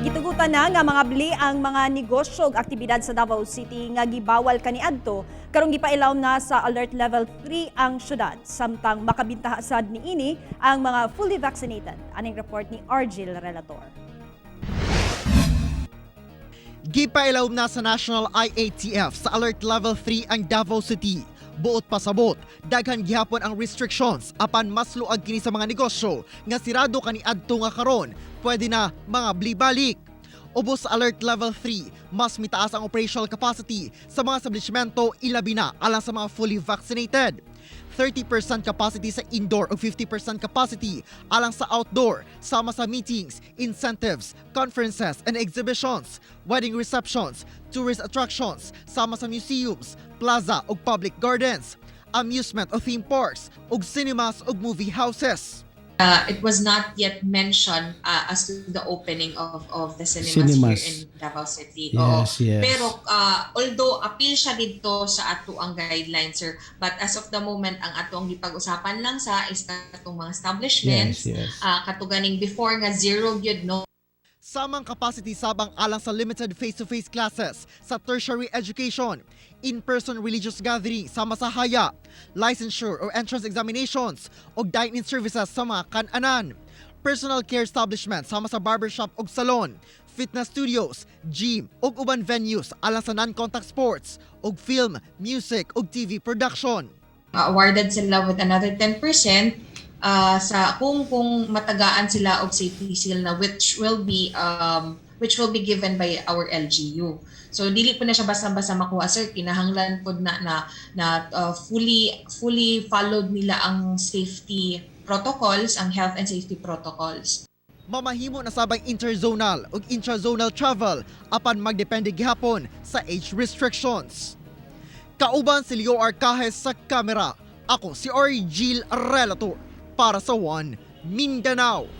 Gitugutan na nga mga bili ang mga negosyo ug aktibidad sa Davao City nga gibawal kaniadto karong gipailaw na sa alert level 3 ang syudad samtang makabintaha sad niini ang mga fully vaccinated. Aning report ni Argil Relator. Gipailaw na sa National IATF sa alert level 3 ang Davao City. Buot pasabot, daghan gihapon ang restrictions apan mas luag kini sa mga negosyo nga sirado kaniadto nga karon pwede na mga blibalik. Ubos sa alert level 3, mas mitaas ang operational capacity sa mga establishmento ilabi na alang sa mga fully vaccinated. 30% capacity sa indoor o 50% capacity alang sa outdoor, sama sa meetings, incentives, conferences and exhibitions, wedding receptions, tourist attractions, sama sa museums, plaza o public gardens, amusement o theme parks, ug cinemas o movie houses. It was not yet mentioned as to the opening of the cinemas here in Davao City. Yes, yes. Pero although appeal siya dito sa ato ang guidelines, sir, but as of the moment, ang ato ang gipag-usapan lang sa is katong mga establishments, Yes. katuganing before nga zero gyud no. Samang capacity sabang alang sa limited face-to-face classes sa tertiary education, in-person religious gathering sama sa haya, licensure or entrance examinations o dine-in services sa mga kan-anan, personal care establishments sama sa barbershop o salon, fitness studios, gym o uban venues alang sa non-contact sports o film, music o TV production. Awarded sila with another 10% sa kung matagaan sila og safety seal na which will be given by our LGU. So dili po na siya basta-basta makuha, sir. Kinahanglan po na fully followed nila ang safety protocols, ang health and safety protocols. Mamahimo na sabang interzonal ug intrazonal travel apan magdepende gihapon sa age restrictions. Kauban si Leo Arcajes sa kamera. Ako si Argil Relator para sa One Mindanao.